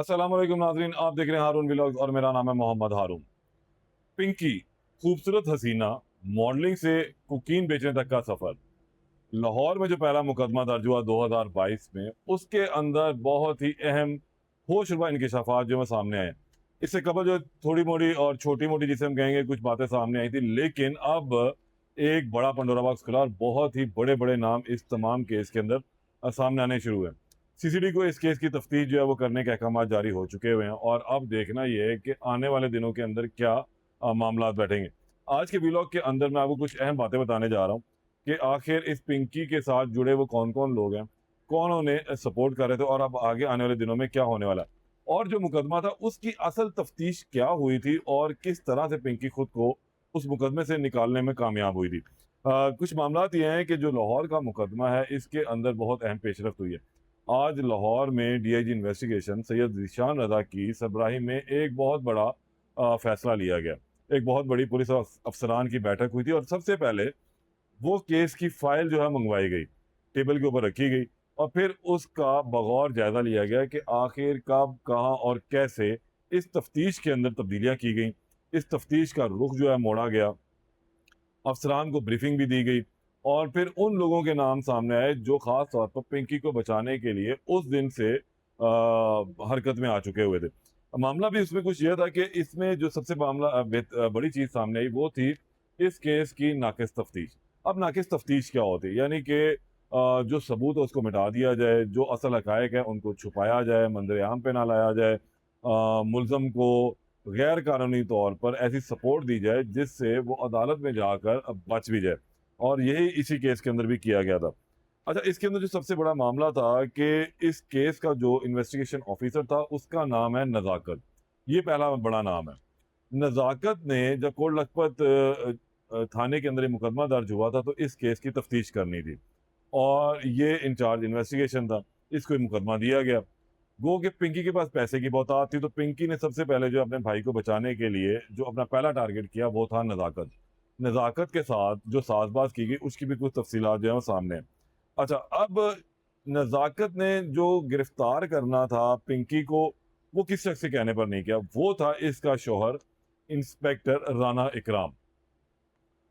अस्सलाम वालेकुम नाज़रीन, आप देख रहे हैं हारून व्लॉग्स और मेरा नाम है मोहम्मद हारून। पिंकी, खूबसूरत हसीना, मॉडलिंग से कोकीन बेचने तक का सफर। लाहौर में जो पहला मुकदमा दर्ज हुआ 2022 में, उसके अंदर बहुत ही अहम होशरुबा इंकशाफात जो है सामने आए। इससे कबल जो थोड़ी मोड़ी और छोटी मोटी जिसे हम कहेंगे कुछ बातें सामने आई थी, लेकिन अब एक बड़ा पंडोरा बॉक्स खुला और बहुत ही बड़े बड़े नाम इस तमाम केस के अंदर सामने आने शुरू हुए। सीसीडी को इस केस की तफ्तीश जो है वो करने के अहकाम जारी हो चुके हुए हैं और अब देखना यह है कि आने वाले दिनों के अंदर क्या मामला बैठेंगे। आज के व्लॉग के अंदर मैं आपको कुछ अहम बातें बताने जा रहा हूँ कि आखिर इस पिंकी के साथ जुड़े वो कौन कौन लोग हैं, कौन उन्हें सपोर्ट कर रहे थे और अब आगे आने वाले दिनों में क्या होने वाला है, और जो मुकदमा था उसकी असल तफ्तीश क्या हुई थी और किस तरह से पिंकी खुद को उस मुकदमे से निकालने में कामयाब हुई थी। कुछ मामला ये हैं कि जो लाहौर का मुकदमा है इसके अंदर बहुत अहम पेशरफ्त हुई है। आज लाहौर में डीआईजी इन्वेस्टिगेशन सैयद ज़ीशान रज़ा की सरबराही में एक बहुत बड़ा फैसला लिया गया। एक बहुत बड़ी पुलिस अफसरान की बैठक हुई थी और सबसे पहले वो केस की फाइल जो है मंगवाई गई, टेबल के ऊपर रखी गई और फिर उसका बगौर जायजा लिया गया कि आखिर कब, कहाँ और कैसे इस तफ्तीश के अंदर तब्दीलियां की गई। इस तफ्तीश का रुख जो है मोड़ा गया, अफसरान को ब्रीफिंग भी दी गई और फिर उन लोगों के नाम सामने आए जो खास तौर पर पिंकी को बचाने के लिए उस दिन से हरकत में आ चुके हुए थे। मामला भी उसमें कुछ यह था कि इसमें जो सबसे मामला बड़ी चीज सामने आई वो थी इस केस की नाकिस तफ्तीश। अब नाकिस तफ्तीश क्या होती है, यानी कि जो सबूत है उसको मिटा दिया जाए, जो असल हकायक है उनको छुपाया जाए, मंजर आम पे ना लाया जाए, मुलजम को गैर कानूनी तौर पर ऐसी सपोर्ट दी जाए जिससे वो अदालत में जाकर अब बच भी जाए। और यही इसी केस के अंदर भी किया गया था। अच्छा, इसके अंदर जो सबसे बड़ा मामला था कि इस केस का जो इन्वेस्टिगेशन ऑफिसर था उसका नाम है नज़ाकत। ये पहला बड़ा नाम है। नज़ाकत ने जब कोट लखपत थाने के अंदर ये मुकदमा दर्ज हुआ था तो इस केस की तफ्तीश करनी थी और ये इंचार्ज इन्वेस्टिगेशन था। इसको ये मुकदमा दिया गया। गो कि पिंकी के पास पैसे की बहुतात थी, तो पिंकी ने सबसे पहले जो अपने भाई को बचाने के लिए जो अपना पहला टारगेट किया वो था नज़ाकत। नज़ाकत के साथ जो साजबाज की गई उसकी भी कुछ तफसीलात जो है वो सामने है। अच्छा, अब नज़ाकत ने जो गिरफ्तार करना था पिंकी को, वो किस शख्स के कहने पर नहीं किया, वो था इसका शौहर इंस्पेक्टर राना इकराम।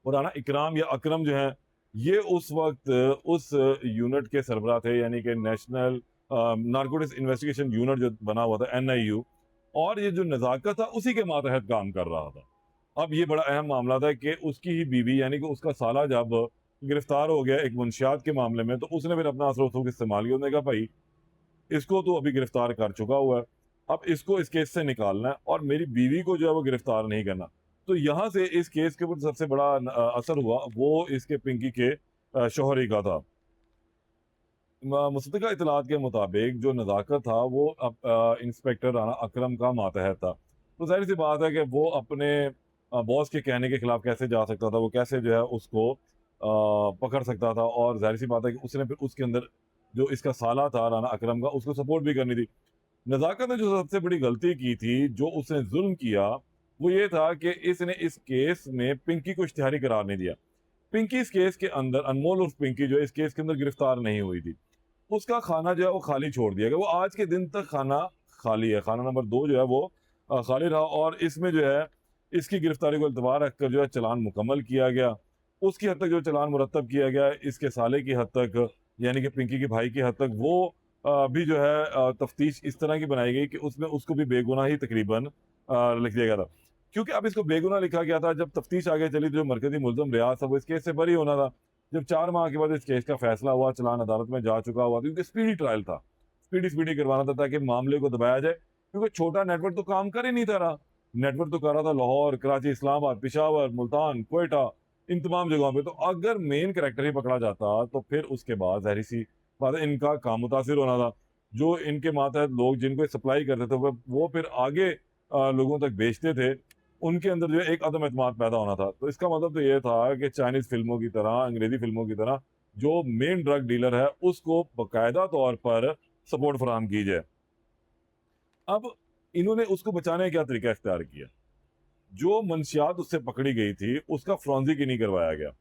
और राना इकराम या अकरम जो है, ये उस वक्त उस यूनिट के सरबराह थे, यानी कि नेशनल नारकोटिक्स इन्वेस्टिगेशन यूनिट जो बना हुआ था, एनआईयू। और ये जो नज़ाकत था उसी के मातहत काम कर रहा था। अब ये बड़ा अहम मामला था कि उसकी ही बीवी यानी कि उसका साला जब गिरफ्तार हो गया एक मुंशियात के मामले में, तो उसने फिर अपना असर रसूख इस्तेमाल किया। उसने कहा भाई, इसको तो अभी गिरफ्तार कर चुका हुआ है, अब इसको इस केस से निकालना है और मेरी बीवी को जो है वो गिरफ्तार नहीं करना। तो यहाँ से इस केस के ऊपर सबसे बड़ा असर हुआ वो इसके पिंकी के शौहरी का था। मुस्तक़ा इतलात के मुताबिक जो नज़ाकत था वो अब इंस्पेक्टर राना अकरम का मातहत था। तो जाहिर सी बात है कि वो अपने बॉस के कहने के खिलाफ कैसे जा सकता था, वो कैसे जो है उसको पकड़ सकता था। और जाहिर सी बात है कि उसने फिर उसके अंदर जो इसका साला था राना अकरम का, उसको सपोर्ट भी करनी थी। नज़ाकत ने जो सबसे बड़ी गलती की थी, जो उसने जुल्म किया, वो ये था कि इसने इस केस में पिंकी को इश्तिहारी करार नहीं दिया। पिंकी इस केस के अंदर, अनमोल उर्फ पिंकी जो है इस केस के अंदर गिरफ्तार नहीं हुई थी। उसका खाना जो है वो खाली छोड़ दिया गया। वो आज के दिन तक खाना खाली है। खाना नंबर 2 जो है वो खाली रहा और इसमें जो है इसकी गिरफ्तारी को इल्तवा रखकर जो है चालान मुकम्मल किया गया। उसकी हद तक जो चालान मुरतब किया गया, इसके साले की हद तक, यानी कि पिंकी के भाई की हद तक, वो भी जो है तफ्तीश इस तरह की बनाई गई कि उसमें उसको भी बेगुनाही तकरीबन लिख दिया गया था। क्योंकि अब इसको बेगुनाह लिखा गया था, जब तफ्तीश आगे चली तो जो मरकजी मुल्ज़िम रियाज था वो इस केस से बरी होना था। जब 4 माह के बाद इस केस का फैसला हुआ, चालान अदालत में जा चुका हुआ, क्योंकि स्पीडी ट्रायल था, स्पीडी करवाना था ताकि मामले को दबाया जाए, क्योंकि छोटा नेटवर्क तो काम कर ही नहीं था रहा। नेटवर्क तो कर रहा था लाहौर, कराची, इस्लामाबाद, पिशावर, मुल्तान, क्वेटा, इन तमाम जगहों पे। तो अगर मेन कैरेक्टर ही पकड़ा जाता तो फिर उसके बाद ज़ाहिर सी बात है इनका काम मुतासिर होना था। जो इनके मातहत लोग जिनको सप्लाई करते थे वो फिर आगे लोगों तक बेचते थे, उनके अंदर जो है एक अदम एतमाद पैदा होना था। तो इसका मतलब तो ये था कि चाइनीज फिल्मों की तरह, अंग्रेजी फिल्मों की तरह, जो मेन ड्रग डीलर है उसको बाकायदा तौर पर सपोर्ट फराहम की जाए। अब इन्होंने उसको बचाने का क्या तरीका इख्तियार किया, जो मंशियात उससे पकड़ी गई थी उसका फॉरेंसिक ही नहीं करवाया गया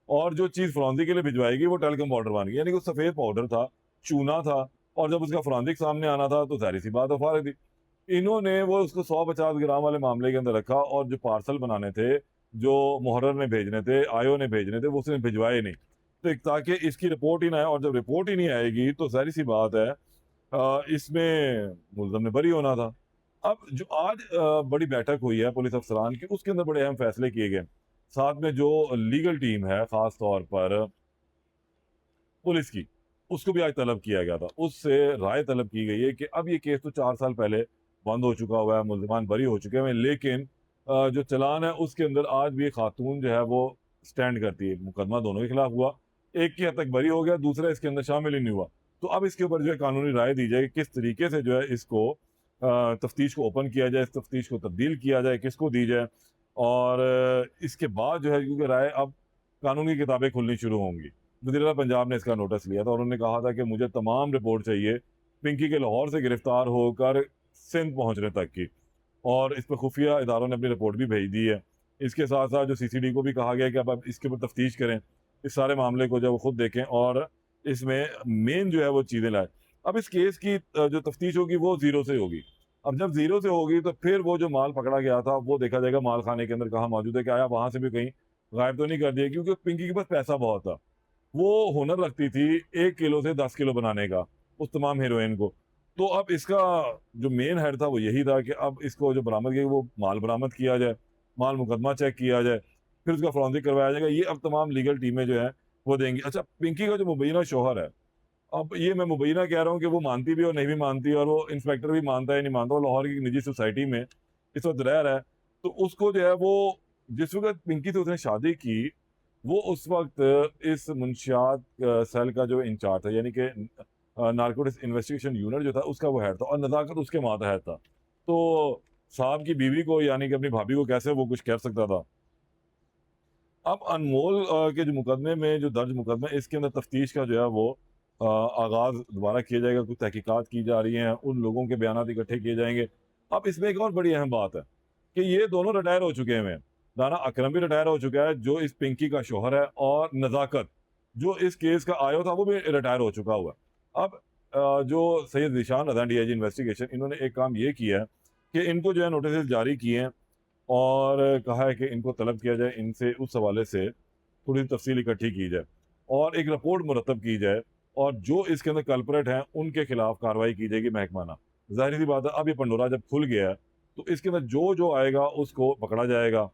और जो चीज फॉरेंसिक के लिए भिजवाई गई वो टेलीकॉम पाउडर बन गई, यानी कि वो सफेद पाउडर था, चूना था। और जब उसका फॉरेंसिक सामने आना था तो जाहिर सी बात है फारिग थी। इन्होंने वो उसको 100-50 ग्राम वाले मामले के अंदर रखा और जो पार्सल बनाने थे, जो मुहर्रर ने भेजने थे, आईओ ने भेजने थे, वो उसने भिजवाए नहीं। तो एक ताकि इसकी रिपोर्ट ही ना आए और जब रिपोर्ट ही नहीं आएगी तो ज़ाहिर-सी बात है इसमें मुल्ज़म ने बरी होना था। अब जो आज बड़ी बैठक हुई है पुलिस अफ़सरान की, उसके अंदर बड़े अहम फैसले किए गए। साथ में जो लीगल टीम है, ख़ास तौर पर पुलिस की, उसको भी आज तलब किया गया था। उससे राय तलब की गई है कि अब ये केस तो 4 साल पहले बंद हो चुका हुआ है, मुल्ज़िमान बरी हो चुके हैं, लेकिन जो चालान है उसके अंदर आज भी खातून जो है वो स्टैंड करती है। मुकदमा दोनों के खिलाफ हुआ, एक की हद तक बरी हो गया, दूसरा इसके अंदर शामिल ही नहीं हुआ। तो अब इसके ऊपर जो है कानूनी राय दी जाएगी, किस तरीके से जो है इसको तफ्तीश को ओपन किया जाए, इस तफ्तीश को तब्दील किया जाए, किसको दी जाए और इसके बाद जो है क्योंकि राय अब कानूनी किताबें खुलनी शुरू होंगी। वज़ीर-ए-आला पंजाब ने इसका नोटिस लिया था और उन्होंने कहा था कि मुझे तमाम रिपोर्ट चाहिए, पिंकी के लाहौर से गिरफ्तार होकर सिंध पहुँचने तक की और इस पे खुफिया इदारों ने अपनी रिपोर्ट भी भेज दी है। इसके साथ-साथ जो सीसीडी को भी कहा गया है कि अब आप इसके ऊपर तफ्तीश करें, इस सारे मामले को जो है वो खुद देखें और इसमें मेन जो है वो चीज़ें लाएँ। अब इस केस की जो तफ्तीश होगी वो ज़ीरो से होगी। अब जब ज़ीरो से होगी तो फिर वो जो माल पकड़ा गया था, वो देखा जाएगा माल खाने के अंदर कहाँ मौजूद है, क्या आया वहाँ से भी कहीं गायब तो नहीं कर दिया क्योंकि पिंकी के पास पैसा बहुत था। वो हुनर रखती थी 1 किलो से 10 किलो बनाने का, उस तमाम हेरोइन को। तो अब इसका जो मेन हेड था वो यही था कि अब इसको जो बरामद किया वो माल बरामद किया जाए, माल मुकदमा चेक किया जाए, फिर उसका फॉरेंसिक करवाया जाएगा। ये अब तमाम लीगल टीमें जो हैं वो देंगी। अच्छा पिंकी का जो मुबैना शौहर है, अब ये मैं मुबैना कह रहा हूँ कि वो मानती भी और नहीं भी मानती और वो इंस्पेक्टर भी मानता है नहीं मानता, वो लाहौर की एक निजी सोसाइटी में इस वक़्त रह रहा है। तो उसको जो है वो जिस वक़्त पिंकी से उसने शादी की वो उस वक़्त इस मुंशियात सेल का जो इंचार्ज था यानी कि नारकोटिक्स इन्वेस्टिगेशन यूनिट जो था उसका वो हेड था और नज़ाकत उसके मातहत था। तो साहब की बीवी को यानी कि अपनी भाभी को कैसे वो कुछ कह सकता था? अब अनमोल के जो मुकदमे में जो दर्ज मुकदमा है इसके अंदर तफ्तीश का जो है वो आगाज़ दोबारा किया जाएगा, कुछ तहकीकात की जा रही हैं, उन लोगों के बयानात इकट्ठे किए जाएँगे। अब इसमें एक और बड़ी अहम बात है कि ये दोनों रिटायर हो चुके हैं। राना अकरम भी रिटायर हो चुका है, जो इस पिंकी का शौहर है और नज़ाकत, जो इस केस का आया था वो भी रिटायर हो चुका हुआ है। अब जो सैयद ज़ीशान रज़ा डीआईजी इन्वेस्टिगेशन इन्होंने एक काम ये किया है कि इनको जो है नोटिसेस जारी किए हैं और कहा है कि इनको तलब किया जाए, इनसे उस हवाले से थोड़ी तफ़सील इकट्ठी की जाए और एक रिपोर्ट मुरतब की जाए और जो इसके अंदर कल्प्रेट हैं, उनके खिलाफ कार्रवाई की जाएगी महकमाना। ज़ाहिर-सी बात है, अब ये पंडोरा जब खुल गया है, तो इसके अंदर जो-जो आएगा, उसको पकड़ा जाएगा।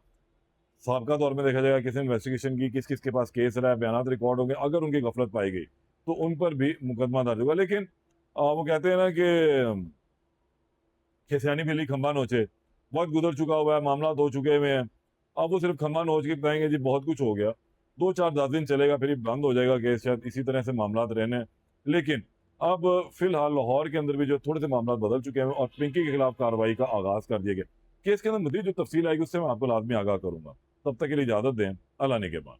साबका दौर में देखा जाएगा किसी इन्वेस्टिगेशन की, किस-किस के पास केस रहा है, बयानात रिकॉर्ड होंगे, अगर उनकी गफलत पाई गई, तो उन पर भी मुकदमा दर्ज होगा। लेकिन वो कहते हैं ना कि सयानी बिल्ली खंभा नोचे, वक़्त गुज़र चुका हुआ है, मामलात हो चुके हुए हैं। अब वो सिर्फ़ खंभा नोच के बताएँगे जी बहुत कुछ हो गया। 2-4 10 दिन चलेगा फिर ये बंद हो जाएगा केस शायद इसी तरह से मामलात रहने। लेकिन अब फ़िलहाल लाहौर के अंदर भी जो थोड़े से मामलात बदल चुके हैं और पिंकी के खिलाफ कार्रवाई का आगाज़ कर दिया गया। केस के अंदर मज़ीद जो तफ़सील आएगी उससे मैं आपको लाज़मी आगाह करूँगा। तब तक के लिए इजाज़त दें। अल्लाह निगहबान।